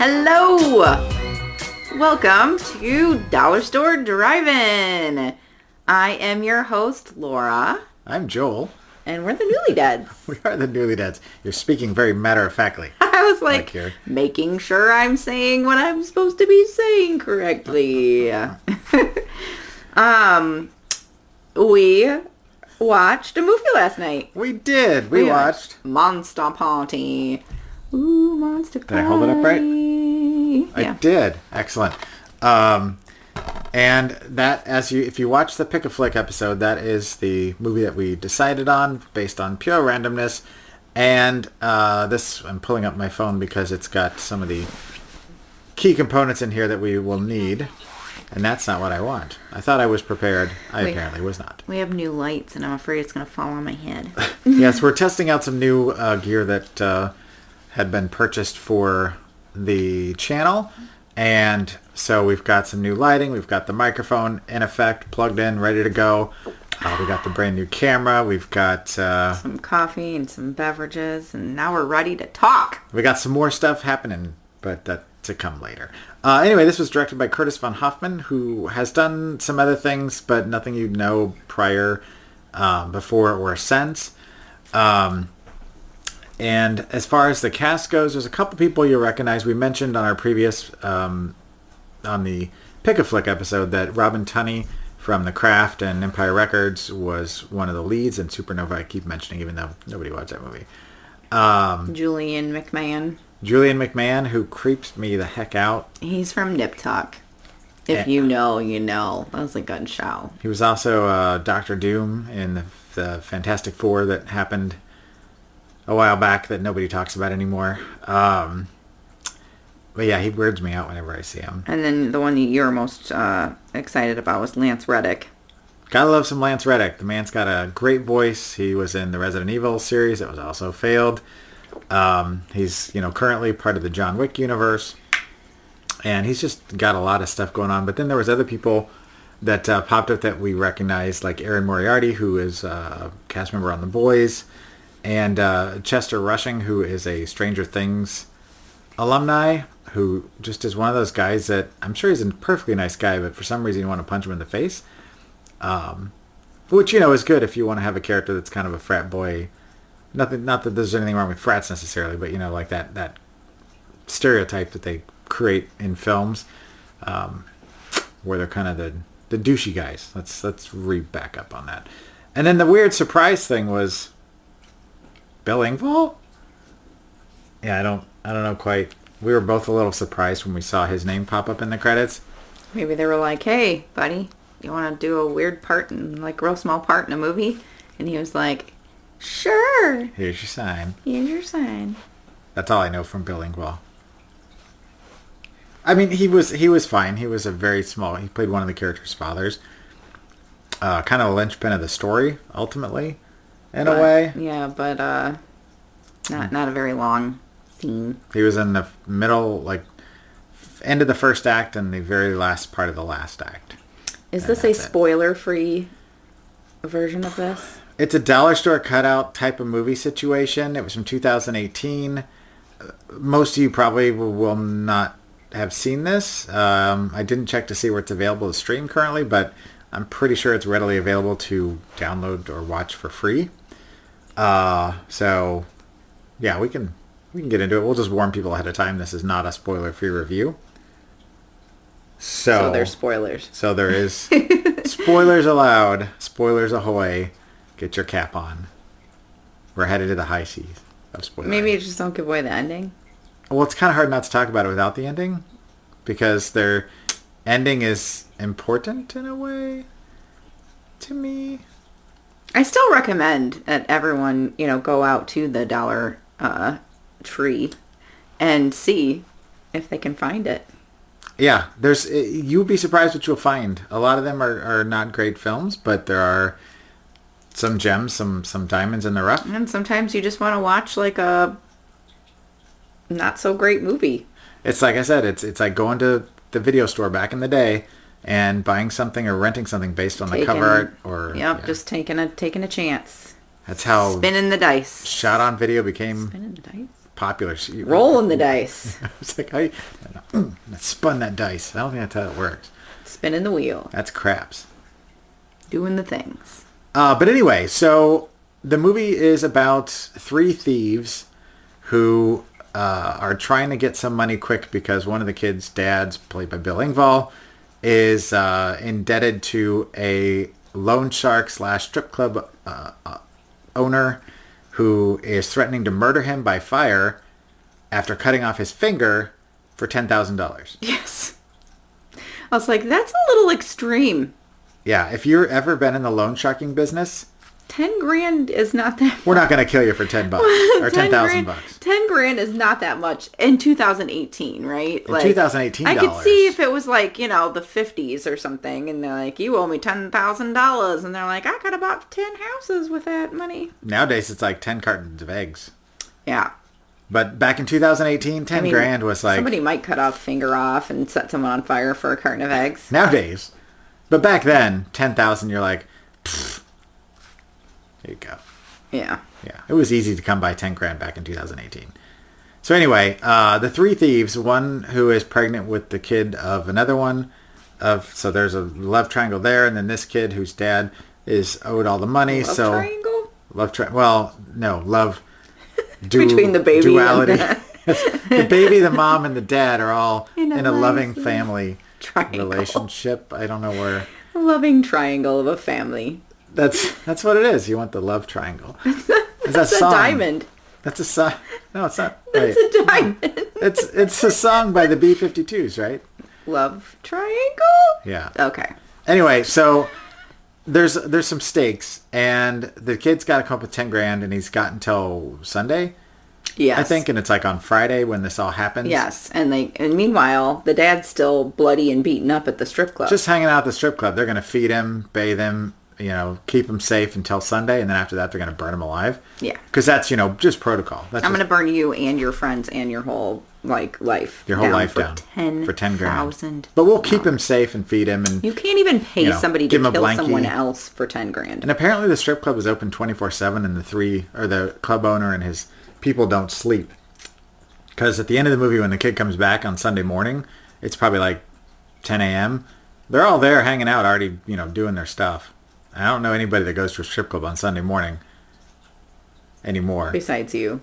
Hello! Welcome to Dollar Store Drive-In. I am your host, Laura. I'm Joel. And we're the Newlydeads. We are the Newlydeads. You're speaking very matter-of-factly. I was like making sure I'm saying what I'm supposed to be saying correctly. We watched a movie last night. We did. We watched Monster Party. Ooh, Monster Party. Did I hold it up right? Yeah. I did. Excellent. And that, if you watch the Pick a Flick episode, that is the movie that we decided on based on pure randomness. And I'm pulling up my phone because it's got some of the key components in here that we will need. And that's not what I want. I thought I was prepared. I apparently was not. We have new lights, and I'm afraid it's going to fall on my head. Yes, we're testing out some new gear that had been purchased for the channel. And so we've got some new lighting. We've got the microphone in effect, plugged in, ready to go. We got the brand new camera. We've got some coffee and some beverages. And now we're ready to talk. We got some more stuff happening, but that to come later. Anyway, this was directed by Curtis von Hoffman, who has done some other things, but nothing you'd know prior, before, or since. And as far as the cast goes, there's a couple people you'll recognize. We mentioned on our previous, on the Pick a Flick episode, that Robin Tunney from The Craft and Empire Records was one of the leads in Supernova. I keep mentioning, even though nobody watched that movie. Julian McMahon, who creeps me the heck out. He's from Nip Tuck. If you know, you know. That was a good show. He was also Dr. Doom in the Fantastic Four that happened a while back that nobody talks about anymore. But yeah, he weirds me out whenever I see him. And then the one you're most excited about was Lance Reddick. Gotta love some Lance Reddick. The man's got a great voice. He was in the Resident Evil series that was also failed. He's currently part of the John Wick universe. And he's just got a lot of stuff going on. But then there was other people that popped up that we recognized, like Erin Moriarty, who is a cast member on The Boys. And Chester Rushing, who is a Stranger Things alumni, who just is one of those guys that, I'm sure he's a perfectly nice guy, but for some reason you want to punch him in the face. Which, is good if you want to have a character that's kind of a frat boy. Not that there's anything wrong with frats necessarily, but, like that stereotype that they create in films, where they're kind of the douchey guys. Let's read back up on that. And then the weird surprise thing was Bill Engvall? Yeah, I don't know quite. We were both a little surprised when we saw his name pop up in the credits. Maybe they were like, "Hey, buddy, you want to do a weird part real small part in a movie?" And he was like, "Sure. Here's your sign." That's all I know from Bill Engvall. I mean, he was fine. He was he played one of the character's fathers. Kind of a linchpin of the story, ultimately. In a way. Yeah, but not a very long scene. He was in the middle, end of the first act and the very last part of the last act. Is this a spoiler-free version of this? It's a dollar store cutout type of movie situation. It was from 2018. Most of you probably will not have seen this. I didn't check to see where it's available to stream currently, but I'm pretty sure it's readily available to download or watch for free. So yeah, we can get into it. We'll just warn people ahead of time. This is not a spoiler-free review. So there's spoilers. So there is spoilers allowed. Spoilers ahoy. Get your cap on. We're headed to the high seas of spoilers. Maybe you just don't give away the ending. Well, it's kind of hard not to talk about it without the ending, because their ending is important in a way to me. I still recommend that everyone, go out to the Dollar Tree and see if they can find it. Yeah, you'll be surprised what you'll find. A lot of them are not great films, but there are some gems, some diamonds in the rough. And sometimes you just want to watch a not so great movie. It's like I said, it's like going to the video store back in the day and buying something or renting something based on the cover art, or just taking a chance. That's how spinning the dice. Shot on video became spinning the dice. popular. Rolling the dice. It's like, I spun that dice. I don't think that's how it works. Spinning the wheel. That's craps. Doing the things. But anyway, so the movie is about three thieves who are trying to get some money quick because one of the kids' dads, played by Bill Engvall, is indebted to a loan shark / strip club owner who is threatening to murder him by fire after cutting off his finger for $10,000. Yes. I was like, that's a little extreme. Yeah, if you've ever been in the loan sharking business, 10 grand is not that much. We're not going to kill you for $10 or $10,000. 10 grand is not that much in 2018, right? In 2018 I could see if it was like, the 50s or something, and they're like, you owe me $10,000, and they're like, I could have bought 10 houses with that money. Nowadays, it's like 10 cartons of eggs. Yeah. But back in 2018, 10 grand was like... Somebody might cut a finger off and set someone on fire for a carton of eggs. Nowadays. But back then, 10,000, you're like, pfft. There you go. Yeah. Yeah. It was easy to come by 10 grand back in 2018. So anyway, the three thieves, one who is pregnant with the kid of another one, so there's a love triangle there, and then this kid whose dad is owed all the money. Love triangle? Well, no, love between the baby duality. and the baby, the mom, and the dad are all in a loving family triangle. Relationship. I don't know where. A loving triangle of a family. That's what it is. You want the love triangle. That's a diamond. That's a song. No, it's not. That's a diamond. It's a song by the B-52s, right? Love triangle? Yeah. Okay. Anyway, so there's some stakes, and the kid's got to come up with 10 grand, and he's got until Sunday. Yes. I think, and it's like on Friday when this all happens. Yes, and meanwhile, the dad's still bloody and beaten up at the strip club. Just hanging out at the strip club. They're going to feed him, bathe him, keep him safe until Sunday, and then after that, they're going to burn him alive. Yeah. Because that's, just protocol. I'm going to burn you and your friends and your whole, life. Your whole life down. For 10 grand. But we'll keep him safe and feed him. And you can't even pay somebody to kill someone else for 10 grand. And apparently the strip club is open 24/7, and the club owner and his people don't sleep. Because at the end of the movie, when the kid comes back on Sunday morning, it's probably like 10 a.m. They're all there hanging out already, doing their stuff. I don't know anybody that goes to a strip club on Sunday morning anymore. Besides you.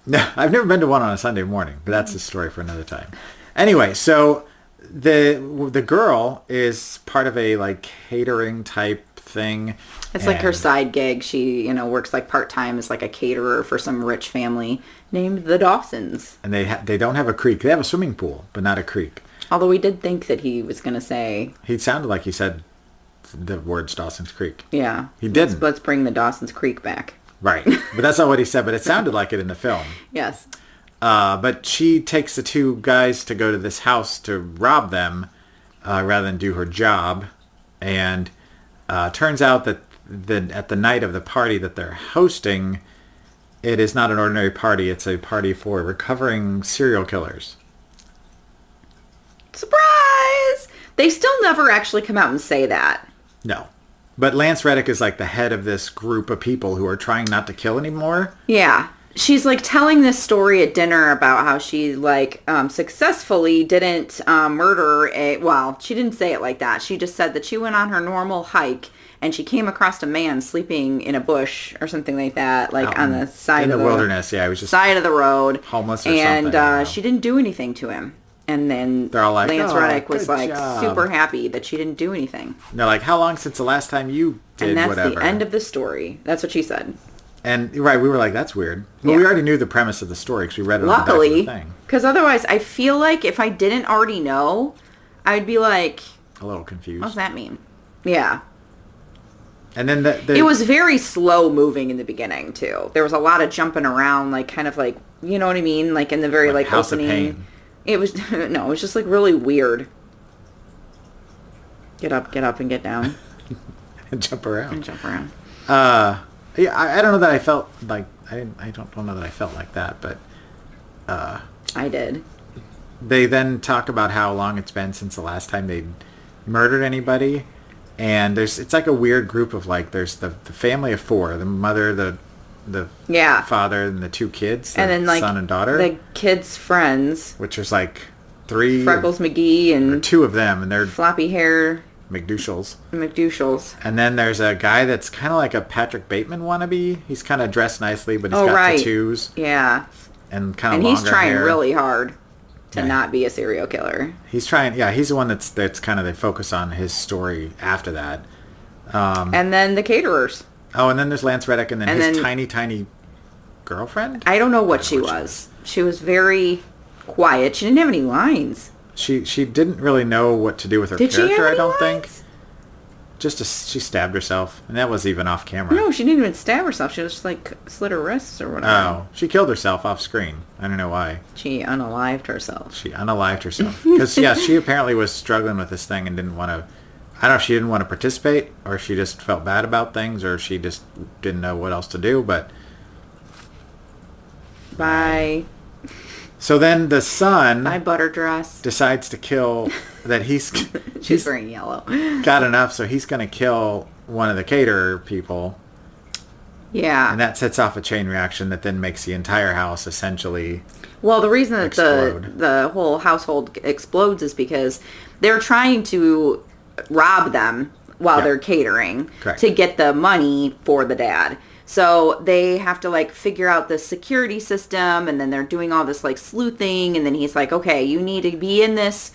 No, I've never been to one on a Sunday morning, but that's a story for another time. Anyway, so the girl is part of a catering type thing. It's like her side gig. She, works part-time as a caterer for some rich family named the Dawsons. And they don't have a creek. They have a swimming pool, but not a creek. Although we did think that he was going to say... He sounded like he said the words Dawson's Creek. Yeah. He didn't. Let's bring the Dawson's Creek back. Right. But that's not what he said, but it sounded like it in the film. Yes. But she takes the two guys to go to this house to rob them rather than do her job. And turns out that at the night of the party that they're hosting, it is not an ordinary party. It's a party for recovering serial killers. Surprise! They still never actually come out and say that. No. But Lance Reddick is the head of this group of people who are trying not to kill anymore. Yeah. She's telling this story at dinner about how she successfully didn't murder she didn't say it like that. She just said that she went on her normal hike and she came across a man sleeping in a bush or something like that, on the side of the wilderness. Yeah, it was just side of the road, homeless or something. And she didn't do anything to him. And then they're all like, Lance Reddick was job. super happy that she didn't do anything. And they're like, how long since the last time you did and that's whatever? The end of the story. That's what she said. And right, we were like, that's weird. Well, we already knew the premise of the story because we read it on the back of the thing. Because otherwise, I feel like if I didn't already know, I'd be a little confused. What does that mean? Yeah. And then it was very slow moving in the beginning too. There was a lot of jumping around, you know what I mean, in the very House opening. Of Pain. It was it was just really weird. Get up, and get down, and jump around. Yeah, I don't know that I felt I don't know that I felt like that, but I did. They then talk about how long it's been since the last time they murdered anybody, and it's a weird group of there's the family of four, the mother, the the Yeah. father and the two kids, the And then, like, son and daughter. the kids' friends. Which is like three... Freckles McGee or and... two of them, and they're... floppy hair... McDouchels. And then there's a guy that's kind of like a Patrick Bateman wannabe. He's kind of dressed nicely, but he's got tattoos. Yeah. And kind of longer hair. And he's trying really hard to not be a serial killer. He's trying... Yeah, he's the one that's kind of... They focus on his story after that. And then the caterers. Oh, and then there's Lance Reddick, and then his tiny girlfriend? I don't know what she was. She was very quiet. She didn't have any lines. She didn't really know what to do with her character, I don't think. She stabbed herself, and that was even off camera. No, she didn't even stab herself. She just, like, slit her wrists or whatever. Oh, she killed herself off screen. I don't know why. She unalived herself. Because, yeah, she apparently was struggling with this thing and didn't want to... I don't know if she didn't want to participate, or she just felt bad about things, or she just didn't know what else to do, but... Bye. So then the son... Bye, butter dress. ...decides to kill... that he's... She's wearing yellow. Got enough, so he's going to kill one of the caterer people. Yeah. And that sets off a chain reaction that then makes the entire house essentially... Well, the reason that the whole household explodes is because they're trying to rob them while they're catering. Correct. To get the money for the dad. So they have to, like, figure out the security system, and then they're doing all this, like, sleuthing, and then he's like, okay, you need to be in this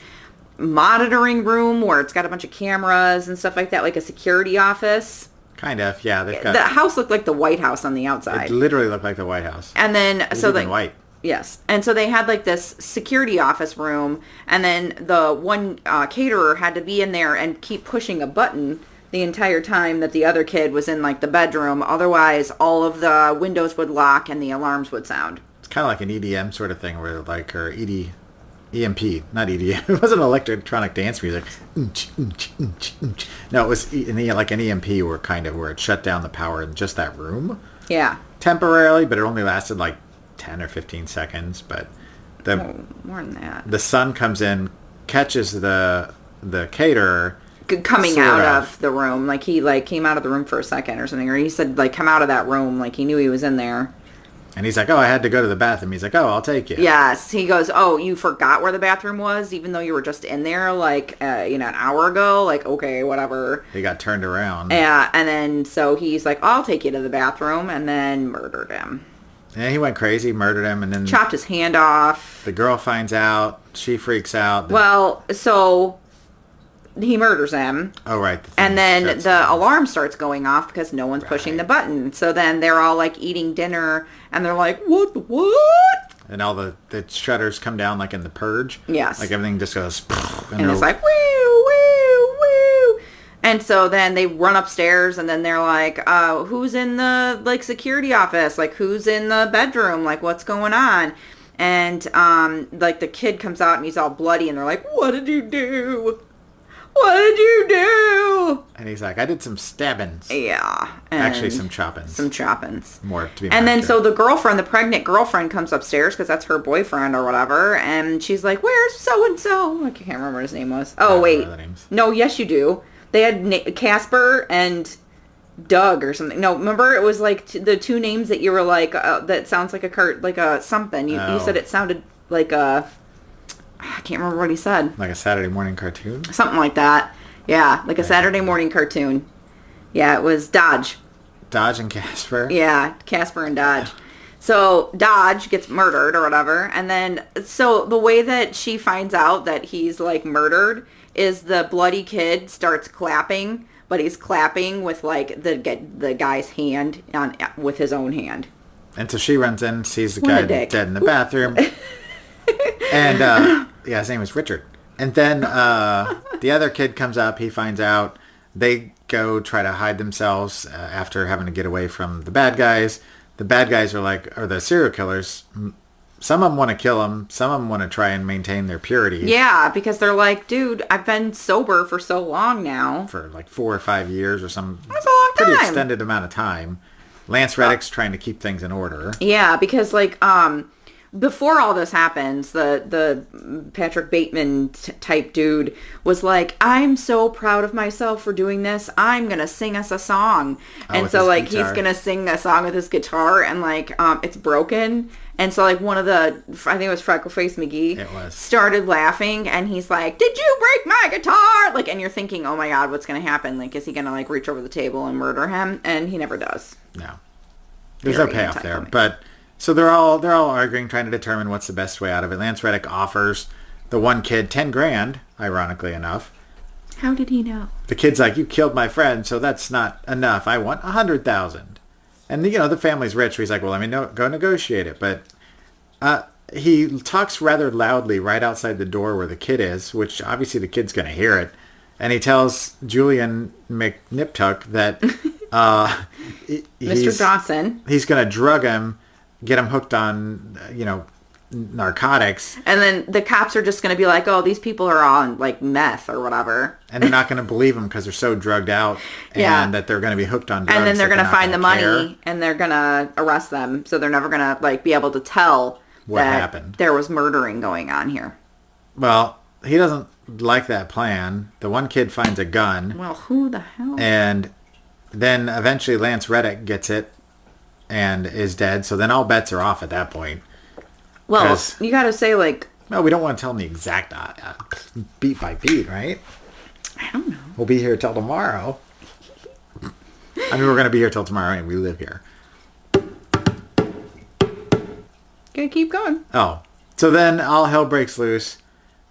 monitoring room where it's got a bunch of cameras and stuff like that, like a security office. Kind of, yeah. The house looked like the White House on the outside. It literally looked like the White House. And then, white. Yes. And so they had, like, this security office room, and then the one caterer had to be in there and keep pushing a button the entire time that the other kid was in, like, the bedroom. Otherwise, all of the windows would lock and the alarms would sound. It's kind of like an EDM sort of thing, where, like, or EMP, not EDM. It wasn't electronic dance music. No, it was like an EMP, where it shut down the power in just that room. Yeah. Temporarily, but it only lasted, like, 10 or 15 seconds. But more than that. The son comes in, catches the caterer coming out of the room. Like, he, like, came out of the room for a second or something, or he said, like, come out of that room, like he knew he was in there. And he's like, oh, I had to go to the bathroom. He's like, oh, I'll take you. Yes. He goes, oh, you forgot where the bathroom was, even though you were just in there, like, an hour ago? Like, okay, whatever. He got turned around. Yeah, and then, so he's like, I'll take you to the bathroom, and then murdered him. And he went crazy, murdered him, and then... chopped his hand off. The girl finds out. She freaks out. Well, so... he murders him. Oh, right. And then the alarm starts going off because no one's pushing the button. So then they're all, like, eating dinner, and they're like, what? And all the shutters come down, like in The Purge. Yes. Like, everything just goes... And it's like, woo, woo, woo. And so then they run upstairs, and then they're like, who's in the, like, security office? Like, who's in the bedroom? Like, what's going on? And, like, the kid comes out, and he's all bloody, and they're like, what did you do? What did you do? And he's like, I did some stabbings. Yeah. Actually, some choppings. Some choppings. More to be And then so the pregnant girlfriend comes upstairs because that's her boyfriend or whatever. And she's like, where's so-and-so? I can't remember what his name was. Oh, wait. No, yes, you do. They had Casper and Doug or something. No, remember? It was like the two names that you were like, that sounds like a something. You said it sounded like a... I can't remember what he said. Like a Saturday morning cartoon? Something like that. Yeah, like a Saturday morning cartoon. Yeah, it was Dodge. Dodge and Casper? Yeah, Casper and Dodge. So Dodge gets murdered or whatever. And then, so the way that she finds out that he's, like, murdered is the bloody kid starts clapping, but he's clapping with, like, the guy's hand with his own hand. And so she runs in, sees the guy dead in the bathroom. And, his name was Richard. And then the other kid comes up. He finds out. They go try to hide themselves after having to get away from the bad guys. The bad guys are the serial killers. Some of them want to kill him. Some of them want to try and maintain their purity. Yeah, because they're like, dude, I've been sober for so long now. For like 4 or 5 years or some That's a long time. Pretty extended amount of time. Lance Reddick's trying to keep things in order. Yeah, because, like, before all this happens, the Patrick Bateman type dude was like, I'm so proud of myself for doing this. I'm going to sing us a song. And so like he's going to sing a song with his guitar and like it's broken. And so like one of the, I think it was Freckleface McGee, started laughing and he's like, did you break my guitar? Like, and you're thinking, oh my God, what's going to happen? Like, is he going to like reach over the table and murder him? And he never does. No. There's no payoff there. But so they're all arguing, trying to determine what's the best way out of it. Lance Reddick offers the one kid $10,000, ironically enough. How did he know? The kid's like, you killed my friend, so that's not enough. I want $100,000. And you know the family's rich, so he's like, well, let me go negotiate it. But he talks rather loudly right outside the door where the kid is, which obviously the kid's going to hear it. And he tells Julian McNiptuck that Mr. Dawson, he's going to drug him, get him hooked on, narcotics. And then the cops are just going to be like, oh, these people are on like meth or whatever. And they're not going to believe them because they're so drugged out and that they're going to be hooked on drugs. And then they're going to find the money and they're going to arrest them. So they're never going to like be able to tell what happened. There was murdering going on here. Well, he doesn't like that plan. The one kid finds a gun. Well, who the hell? And then eventually Lance Reddick gets it and is dead. So then all bets are off at that point. Well, you got to say like... Well, we don't want to tell them the exact beat by beat, right? I don't know. We'll be here till tomorrow. I mean, we're going to be here till tomorrow and we live here. Gotta keep going. Oh. So then all hell breaks loose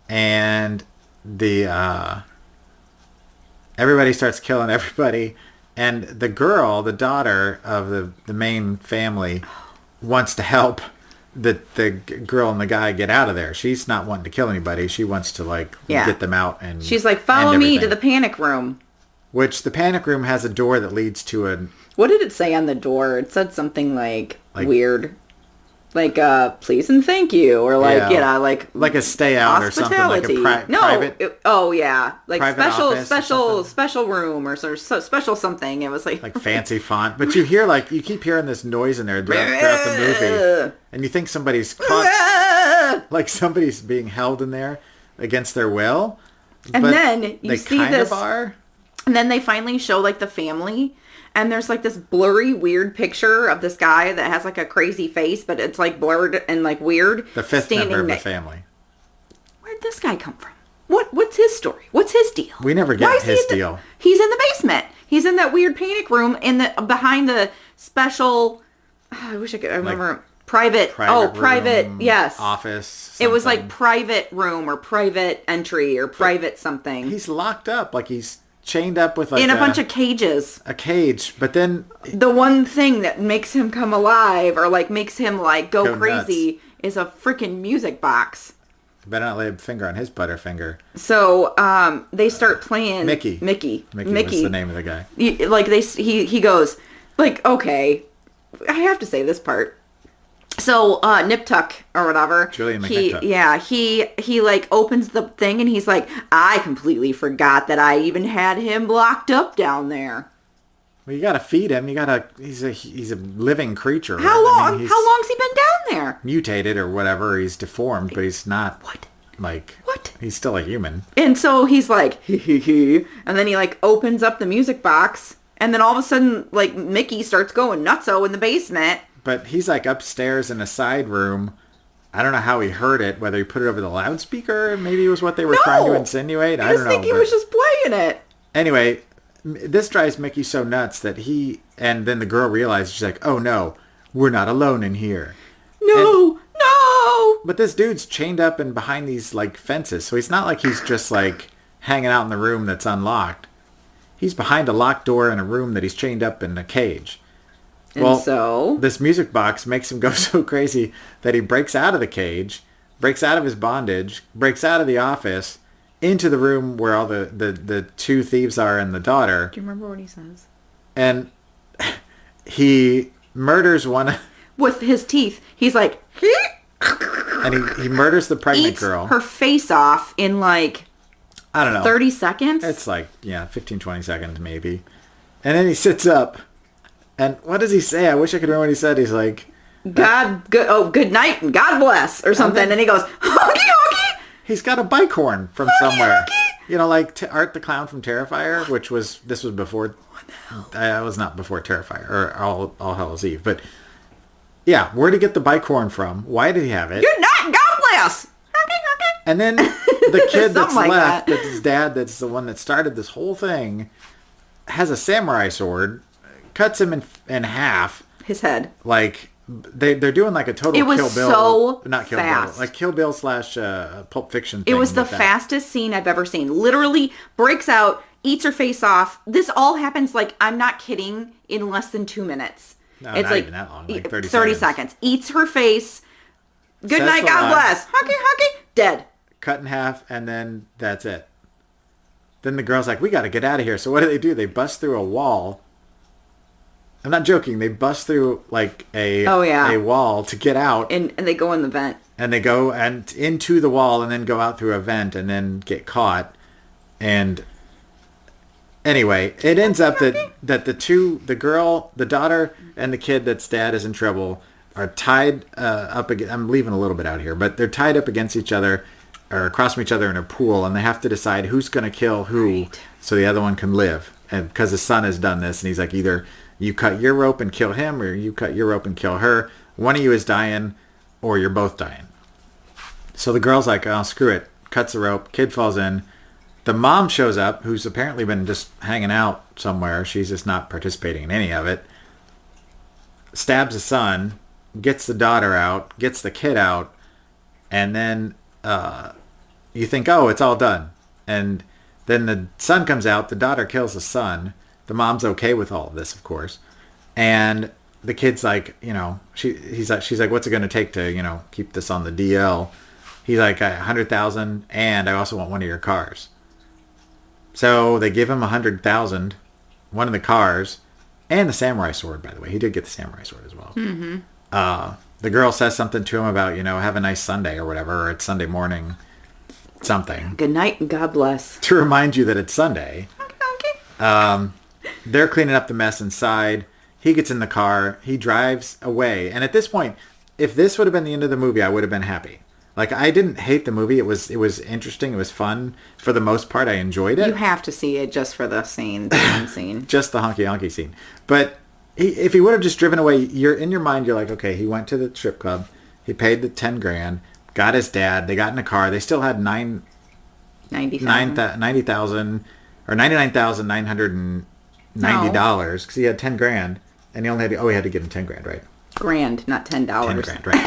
and the everybody starts killing everybody. And the girl, the daughter of the main family, wants to help the girl and the guy get out of there. She's not wanting to kill anybody. She wants to get them out. And she's like, follow me to the panic room. Which the panic room has a door that leads to a... What did it say on the door? It said something like weird. Like, please and thank you. Or like a stay out or something. Like a private... Like special room or sort of special something. It was like fancy font. But you hear you keep hearing this noise in there throughout the movie. And you think somebody's caught... like somebody's being held in there against their will. And then you see this... Are. And then they finally show like the family. And there's like this blurry, weird picture of this guy that has like a crazy face, but it's like blurred and like weird. The fifth member of the family. Where'd this guy come from? What's his story? What's his deal? We never get his deal. He's in the basement. He's in that weird panic room behind the special. I wish I could remember. Private room, yes. Office. Something. It was like private room or private entry or private something. He's locked up, like he's chained up with in a bunch of cages. A cage, but then the one thing that makes him come alive or like makes him like go crazy nuts is a freaking music box. Better not lay a finger on his butterfinger. So they start playing Mickey was the name of the guy. He goes like, okay, I have to say this part. So Niptuck or whatever, Julian McNiptuck. He like opens the thing and he's like, I completely forgot that I even had him locked up down there. Well, you gotta feed him. He's a living creature. How long? How long's he been down there? Mutated or whatever. He's deformed, but he's not. What? He's still a human. And so he's like, hee, and then he like opens up the music box, and then all of a sudden, like Mickey starts going nutso in the basement. But he's like upstairs in a side room. I don't know how he heard it, whether he put it over the loudspeaker. Maybe it was what they were trying to insinuate. I don't know. I think he was just playing it. Anyway, this drives Mickey so nuts that and then the girl realizes, she's like, oh no, we're not alone in here. No. But this dude's chained up and behind these like fences. So he's not like he's just like hanging out in the room that's unlocked. He's behind a locked door in a room that he's chained up in a cage. And so this music box makes him go so crazy that he breaks out of the cage, breaks out of his bondage, breaks out of the office, into the room where all the two thieves are and the daughter. Do you remember what he says? And he murders one with his teeth. He's like, and he murders the pregnant girl. Her face off in like, I don't know, 30 seconds. It's like 15, 20 seconds maybe. And then he sits up. And what does he say? I wish I could remember what he said. He's like, good night and God bless or something. And he goes, honky honky. He's got a bike horn from somewhere. Honky. You know, like Art the Clown from Terrifier, this was before. What the hell? It was not before Terrifier or All Hallows Eve, but yeah, where'd he get the bike horn from? Why did he have it? Good night and God bless. And then the kid that's like left, that. that's his dad, that's the one that started this whole thing, has a samurai sword, cuts him in half. His head. Like, they're doing like a total It was Kill Bill. so Not Kill fast. Bill. Like Kill Bill / Pulp Fiction thing. It was the with that. fastest scene I've ever seen. Literally breaks out, eats her face off. This all happens, like, I'm not kidding, in less than 2 minutes. No, it's not like even that long. Like 30 seconds. Eats her face. Good Says night, the God line. bless. Honky honky. Dead. Cut in half, and then that's it. Then the girl's like, we got to get out of here. So what do? They bust through a wall. I'm not joking. They bust through like a wall to get out. And they go in the vent. And they go and into the wall and then go out through a vent and then get caught. And anyway, it ends up that the girl, the daughter, and the kid that's dad is in trouble are tied up against, I'm leaving a little bit out here, but they're tied up against each other or across from each other in a pool, and they have to decide who's going to kill who so the other one can live. And because his son has done this, and he's like, either you cut your rope and kill him, or you cut your rope and kill her. One of you is dying, or you're both dying. So the girl's like, oh, screw it. Cuts the rope. Kid falls in. The mom shows up, who's apparently been just hanging out somewhere. She's just not participating in any of it. Stabs the son, gets the daughter out, gets the kid out, and then you think, oh, it's all done. And then the son comes out, the daughter kills the son. The mom's okay with all of this, of course. And the kid's like, you know, she's like, what's it going to take to, you know, keep this on the DL? He's like, $100,000, and I also want one of your cars. So they give him $100,000, one of the cars, and the samurai sword, by the way. He did get the samurai sword as well. Mm-hmm. The girl says something to him about, you know, have a nice Sunday or whatever, or it's Sunday morning, something. Good night and God bless. To remind you that it's Sunday. Okay. They're cleaning up the mess inside. He gets in the car. He drives away. And at this point, if this would have been the end of the movie, I would have been happy. Like, I didn't hate the movie. It was interesting. It was fun. For the most part, I enjoyed it. You have to see it just for the scene, the one scene. Just the honky scene. But if he would have just driven away, you're in your mind, you're like, okay, he went to the strip club. He paid the $10,000. Got his dad. They got in a car. They still had $90,000 or $99,990 because he had $10,000 and he only had he had to give him $10,000, right? Grand, not $10. $10,000, right?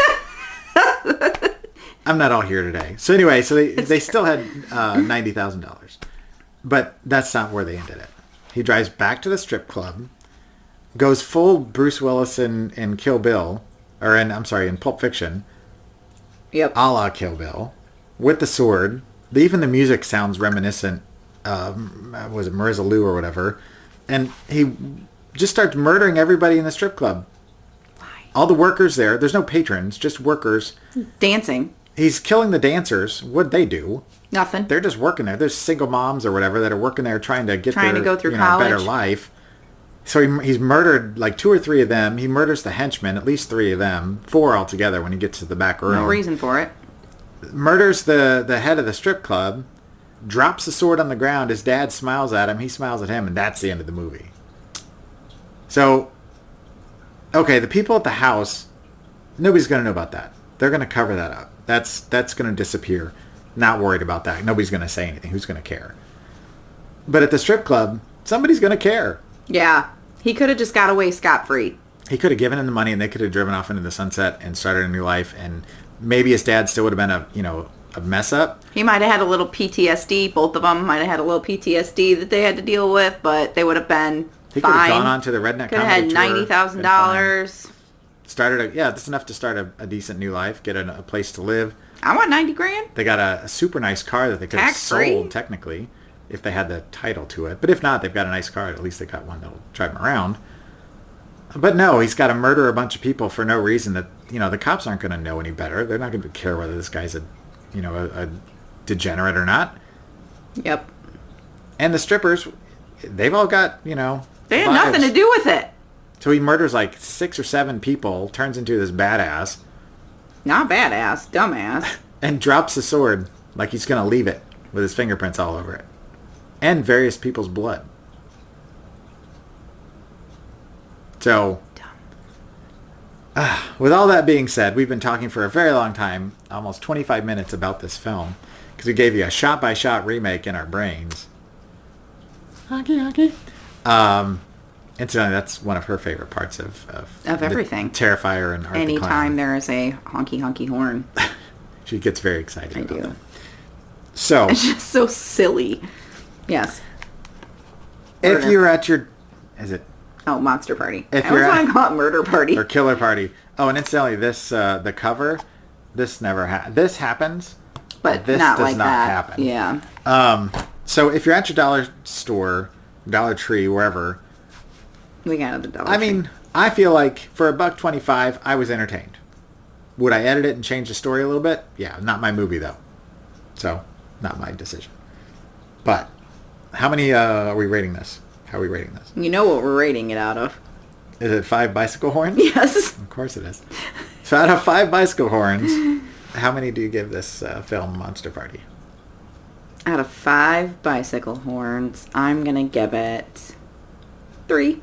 I'm not all here today. So anyway, so they still had $90,000, but that's not where they ended it. He drives back to the strip club, goes full Bruce Willis in Kill Bill, or in Pulp Fiction. Yep. A la Kill Bill, with the sword. Even the music sounds reminiscent. Was it Marissa Liu or whatever? And he just starts murdering everybody in the strip club. Why? All the workers there. There's no patrons, just workers. Dancing. He's killing the dancers. What'd they do? Nothing. They're just working there. There's single moms or whatever that are working there trying to go through college. Better college. life. So he's murdered like 2 or 3 of them. He murders the henchmen, at least 3 of them. 4 altogether when he gets to the back room. No reason for it. Murders the head of the strip club. Drops the sword on the ground. His dad smiles at him. He smiles at him. And that's the end of the movie. So, okay, the people at the house, nobody's going to know about that. They're going to cover that up. That's going to disappear. Not worried about that. Nobody's going to say anything. Who's going to care? But at the strip club, somebody's going to care. Yeah. He could have just got away scot-free. He could have given him the money and they could have driven off into the sunset and started a new life. And maybe his dad still would have been a mess up. He might have had a little PTSD. Both of them might have had a little PTSD that they had to deal with, but they would have been He fine. could have gone on to the Redneck Could Comedy have had Tour, $90,000. that's enough to start a decent new life, get a place to live. I want $90,000. They got a super nice car that they could have Tax-free. sold, technically, if they had the title to it. But if not, they've got a nice car. At least they got one that'll drive them around. But no, he's got to murder a bunch of people for no reason that, the cops aren't going to know any better. They're not going to care whether this guy's a degenerate or not. Yep. And the strippers, they've all got, They had nothing to do with it. So he murders like 6 or 7 people, turns into this badass. Not badass, dumbass. And drops the sword like he's going to leave it with his fingerprints all over it. And various people's blood. So, with all that being said, we've been talking for a very long time, almost 25 minutes about this film. Because we gave you a shot-by-shot remake in our brains. Honky. Incidentally, that's one of her favorite parts of everything. Terrifier and Art the Anytime Clown. there is a honky horn. She gets very excited. I do. That. So it's just so silly. Yes. If you're at your, is it? Oh, Monster Party. If I always want to call it Murder Party or Killer Party. Oh, and incidentally, this the cover, this this happens, but this not does like not that. happen. Yeah. So if you're at your dollar store, Dollar Tree, wherever. We got the Dollar Tree. I mean, I feel like for $1.25, I was entertained. Would I edit it and change the story a little bit? Yeah, not my movie though. So, not my decision. But, how many are we rating this? How are we rating this? You know what we're rating it out of. Is it 5 bicycle horns? Yes. Of course it is. So out of 5 bicycle horns, how many do you give this film Monster Party? Out of 5 bicycle horns, I'm going to give it 3.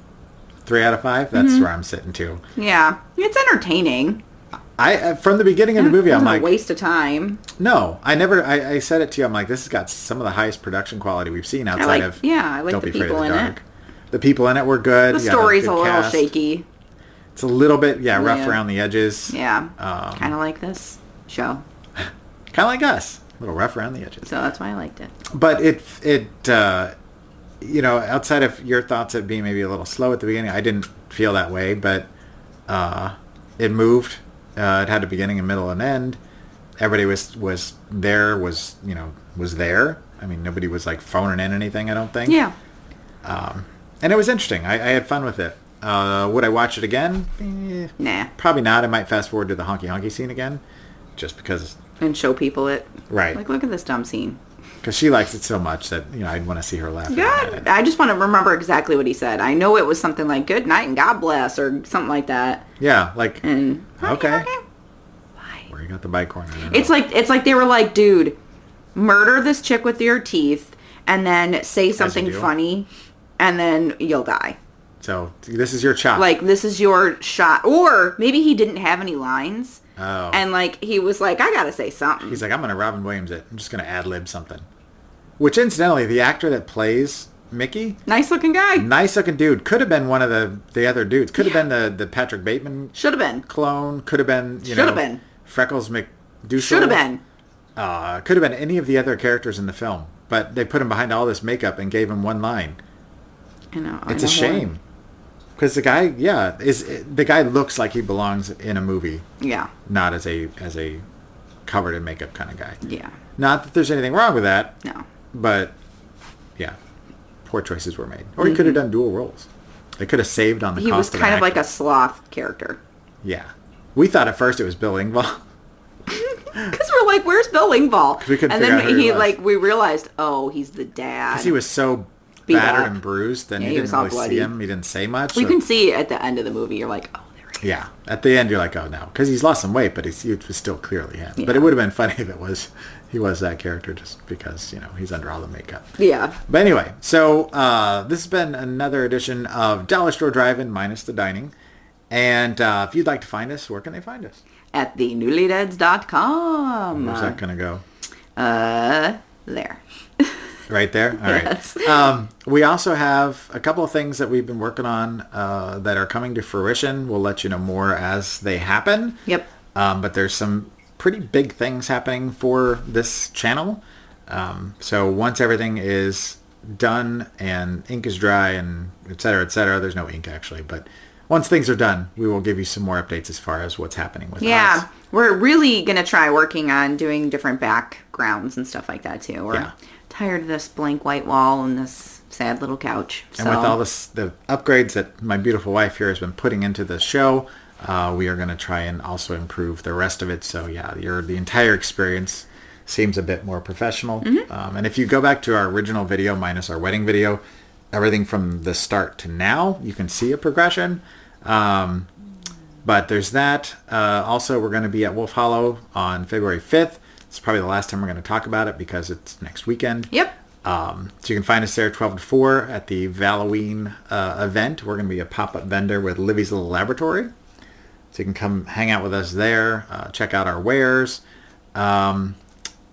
3 out of 5? That's where I'm sitting too. Yeah. It's entertaining. I from the beginning of the movie, I'm like... a waste of time. No. I said it to you. I'm like, this has got some of the highest production quality we've seen outside of... Yeah, I like Don't the Be Afraid of people the in Dark. it. The people in it were good. The story's a little shaky. It's a little bit, rough around the edges. Yeah. Kind of like this show. Kind of like us. A little rough around the edges. So that's why I liked it. But outside of your thoughts of being maybe a little slow at the beginning, I didn't feel that way, but it moved. It had a beginning, a middle, and end. Everybody was there. I mean, nobody was like phoning in anything, I don't think. Yeah. And it was interesting. I had fun with it. Would I watch it again? Nah. Probably not. I might fast forward to the honky scene again, just because. And show people it. Right. Like, look at this dumb scene. Because she likes it so much that, I'd want to see her laugh. God, I just want to remember exactly what he said. I know it was something like, good night and God bless, or something like that. Yeah, like, and okay. Why? Where you got the bike horn? It's like they were like, dude, murder this chick with your teeth, and then say something funny, and then you'll die. So, this is your chop. Like, this is your shot. Or maybe he didn't have any lines. Oh. And, like, he was like, I gotta say something. He's like, I'm going to Robin Williams it. I'm just going to ad-lib something. Which, incidentally, the actor that plays Mickey... Nice-looking guy. Nice-looking dude. Could have been one of the other dudes. Could have been the Patrick Bateman... Should have been. ...clone. Could have been, Should have been. Freckles McDougal. Should have been. Could have been any of the other characters in the film. But they put him behind all this makeup and gave him one line. I know. It's a shame. Because the guy looks like he belongs in a movie. Yeah. Not as a covered in makeup kind of guy. Yeah. Not that there's anything wrong with that. No. But, yeah. Poor choices were made. Or he could have done dual roles. They could have saved on the cost of He was kind of like actor. a sloth character. Yeah. We thought at first it was Bill Engvall. Because we're like, where's Bill Engvall? We couldn't and figure then out who he was. we realized, oh, he's the dad. Because he was so battered and bruised, then you didn't really see him. He didn't say much. You can see at the end of the movie, you're like, oh, there he is. Yeah. At the end, you're like, oh, no. Because he's lost some weight, but it was still clearly him. Yeah. But it would have been funny if he was that character just because, he's under all the makeup. Yeah. But anyway, so this has been another edition of Dollar Store Drive-In minus the dining. And if you'd like to find us, where can they find us? At the Newlydeads.com. Where's that going to go? There. Right there? All right. Yes. We also have a couple of things that we've been working on that are coming to fruition. We'll let you know more as they happen. Yep. But there's some pretty big things happening for this channel. So once everything is done and ink is dry and et cetera, there's no ink actually, but once things are done, we will give you some more updates as far as what's happening with us. Yeah. We're really going to try working on doing different backgrounds and stuff like that too. We're tired of this blank white wall and this sad little couch. And with all the upgrades that my beautiful wife here has been putting into the show, we are going to try and also improve the rest of it. So yeah, the entire experience seems a bit more professional. Mm-hmm. And if you go back to our original video minus our wedding video, everything from the start to now, you can see a progression. But there's that. Also, we're going to be at Wolf Hollow on February 5th. It's probably the last time we're going to talk about it because it's next weekend. Yep. So you can find us there 12 to 4 at the Halloween event. We're going to be a pop-up vendor with Livy's Little Laboratory. So you can come hang out with us there, check out our wares. And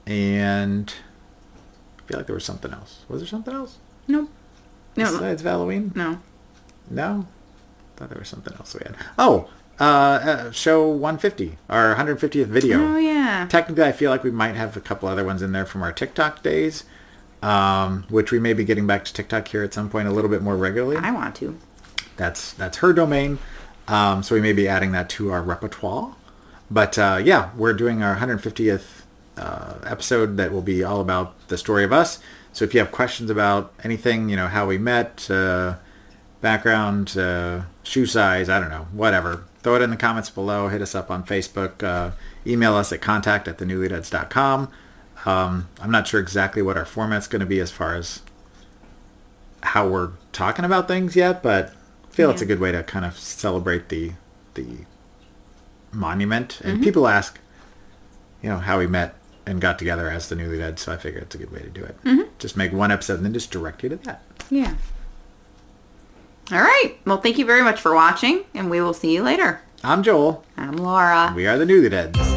I feel like there was something else. Was there something else? Nope. No. Besides Halloween? No. No? I thought there was something else we had. Oh, show 150, our 150th video. Oh, yeah. Technically, I feel like we might have a couple other ones in there from our TikTok days, which we may be getting back to TikTok here at some point a little bit more regularly. I want to. That's her domain, so we may be adding that to our repertoire. But yeah, we're doing our 150th episode that will be all about the story of us. So if you have questions about anything, how we met, background, shoe size, I don't know, whatever, throw it in the comments below. Hit us up on Facebook. Email us at contact@thenewlydeads.com. I'm not sure exactly what our format's going to be as far as how we're talking about things yet, but I feel it's a good way to kind of celebrate the monument. And people ask, how we met and got together as the Newlydeads, so I figure it's a good way to do it. Just make one episode and then just direct you to that. Yeah. All right. Well, thank you very much for watching, and we will see you later. I'm Joel. I'm Laura. We are the Newlydeads.